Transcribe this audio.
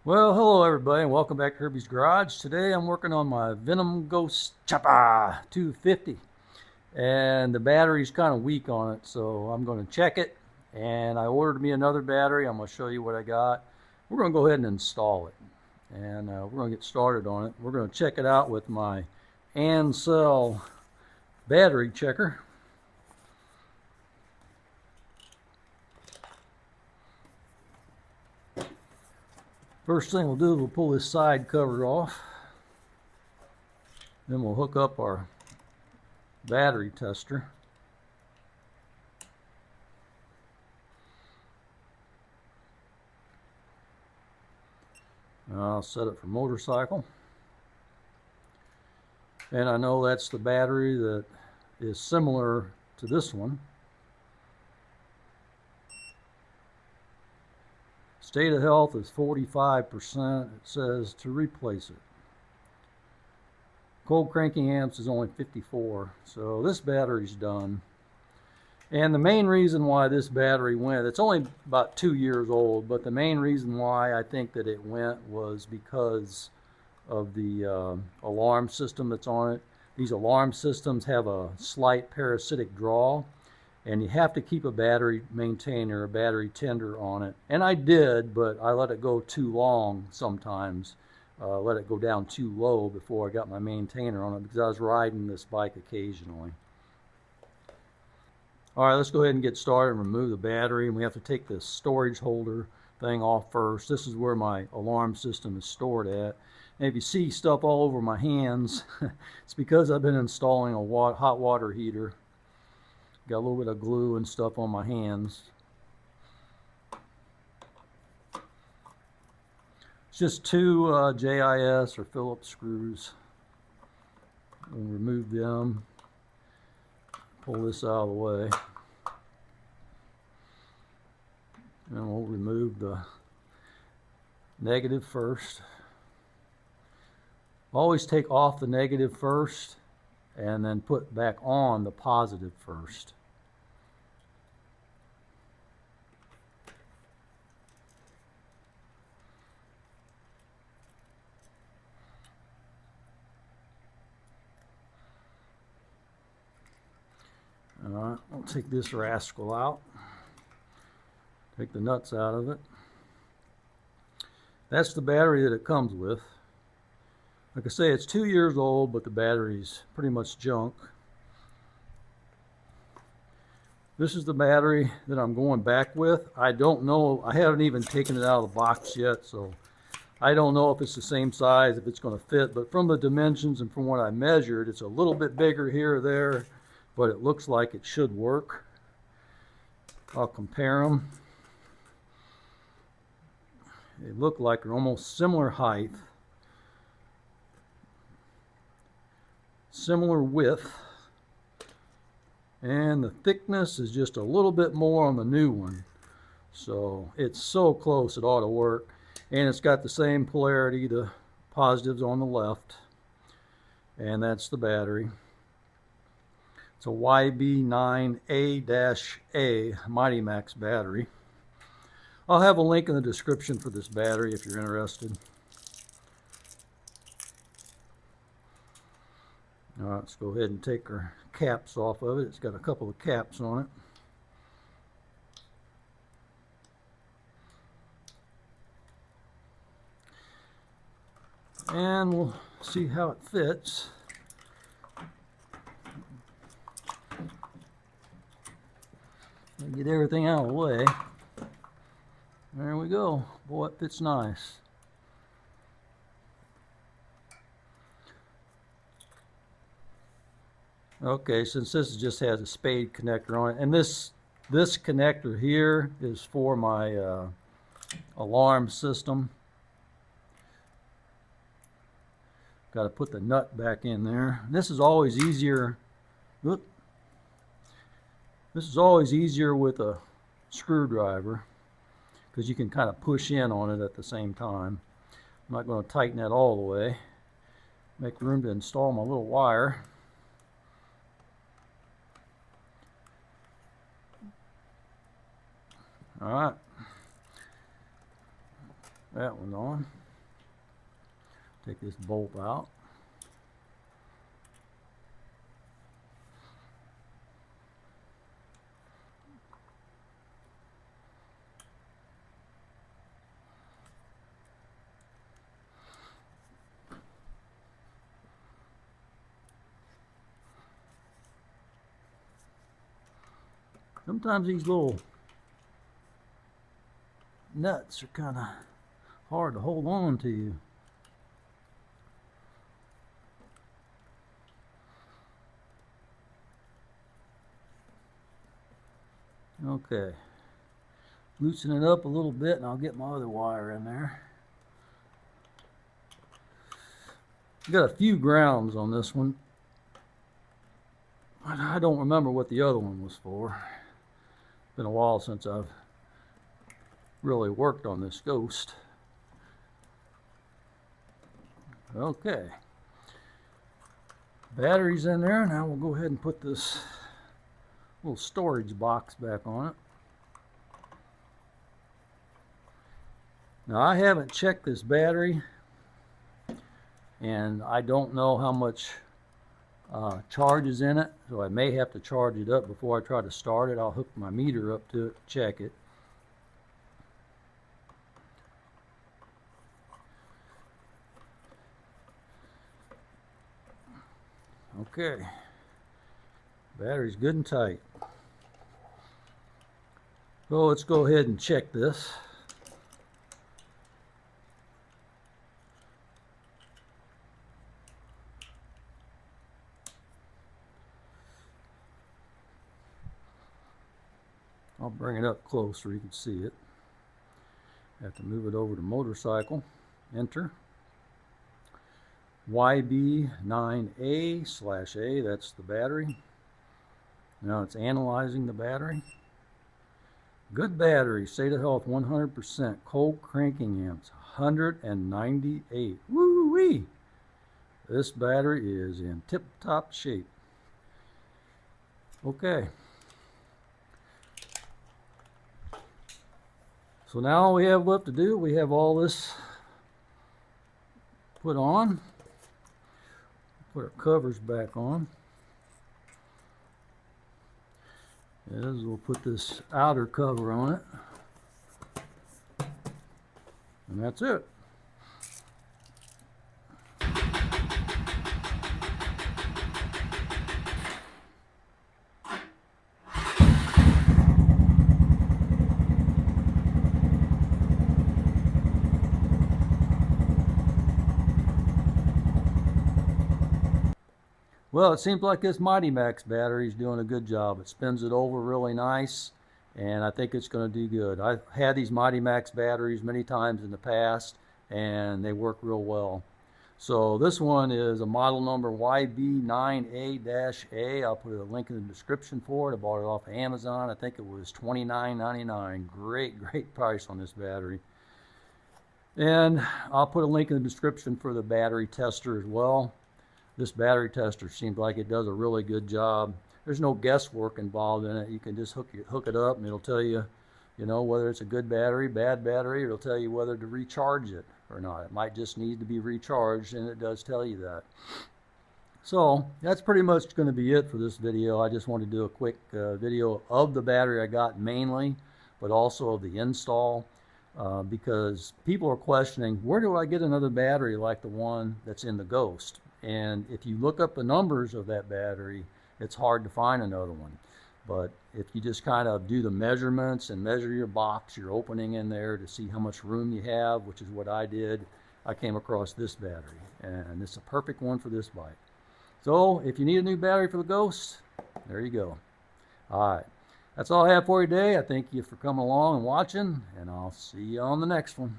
Well, hello everybody, and welcome back to Herbies Garage. Today I'm working on my Venom Ghost Chopper 250, and the battery's kind of weak on it, so I'm going to check it. And I ordered me another battery. I'm going to show you what I got. We're going to go ahead and install it, and we're going to get started on it. We're going to check it out with my Ansel battery checker. First thing we'll do is we'll pull this side cover off. Then we'll hook up our battery tester. I'll set it for motorcycle. And I know that's the battery that is similar to this one. State of health is 45%. It says to replace it. Cold cranking amps is only 54. So this battery's done. And the main reason why this battery went, it's only about 2 years old, but the main reason why I think that it went was because of the alarm system that's on it. These alarm systems have a slight parasitic draw, and you have to keep a battery maintainer, a battery tender on it. And I did, but I let it go too long sometimes. Let it go down too low before I got my maintainer on it because I was riding this bike occasionally. All right, let's go ahead and get started and remove the battery. And we have to take this storage holder thing off first. This is where my alarm system is stored at. And if you see stuff all over my hands, it's because I've been installing a hot water heater. Got a little bit of glue and stuff on my hands. It's just two JIS or Phillips screws. We'll remove them. Pull this out of the way. And we'll remove the negative first. Always take off the negative first and then put back on the positive first. All right, I'll take this rascal out. Take the nuts out of it. That's the battery that it comes with. Like I say, it's 2 years old, but the battery's pretty much junk. This is the battery that I'm going back with. I don't know, I haven't even taken it out of the box yet, so I don't know if it's the same size, if it's going to fit, but from the dimensions and from what I measured, it's a little bit bigger here or there, but it looks like it should work. I'll compare them. They look like they're almost similar height, similar width, and the thickness is just a little bit more on the new one. So it's so close it ought to work. And it's got the same polarity, the positives on the left, and that's the battery. It's a YB9A-A Mighty Max battery. I'll have a link in the description for this battery if you're interested. All right, let's go ahead and take our caps off of it. It's got a couple of caps on it. And we'll see how it fits. Get everything out of the way. There we go. Boy, it fits nice. Okay, since this just has a spade connector on it, and this connector here is for my alarm system. Got to put the nut back in there. This is always easier. Whoop. This is always easier with a screwdriver because you can kind of push in on it at the same time. I'm not going to tighten that all the way. Make room to install my little wire. All right. That one's on. Take this bolt out. Sometimes these little nuts are kind of hard to hold on to. Okay, loosen it up a little bit and I'll get my other wire in there. Got a few grounds on this one. I don't remember what the other one was for. It's been a while since I've really worked on this Ghost. Okay, batteries in there. Now we'll go ahead and put this little storage box back on it. Now I haven't checked this battery and I don't know how much charge is in it, so I may have to charge it up before I try to start it. I'll hook my meter up to it, check it. Okay, battery's good and tight. So let's go ahead and check this. I'll bring it up close so you can see it. Have to move it over to motorcycle. Enter. YB9A/A, that's the battery. Now it's analyzing the battery. Good battery, state of health 100%, cold cranking amps 198. Woo-wee! This battery is in tip-top shape. Okay. So now all we have left to do, we have all this put on. Put our covers back on. As we'll put this outer cover on it. And that's it. Well, it seems like this Mighty Max battery is doing a good job. It spins it over really nice, and I think it's going to do good. I've had these Mighty Max batteries many times in the past, and they work real well. So this one is a model number YB9A-A. I'll put a link in the description for it. I bought it off of Amazon. I think it was $29.99. Great price on this battery. And I'll put a link in the description for the battery tester as well. This battery tester seems like it does a really good job. There's no guesswork involved in it. You can just hook it up and it'll tell you, whether it's a good battery, bad battery. It'll tell you whether to recharge it or not. It might just need to be recharged, and it does tell you that. So that's pretty much going to be it for this video. I just wanted to do a quick video of the battery I got mainly, but also of the install. Because people are questioning, where do I get another battery like the one that's in the Ghost? And if you look up the numbers of that battery, it's hard to find another one. But if you just kind of do the measurements and measure your box, your opening in there to see how much room you have, which is what I did, I came across this battery. And it's a perfect one for this bike. So if you need a new battery for the Ghost, there you go. All right. That's all I have for you today. I thank you for coming along and watching, and I'll see you on the next one.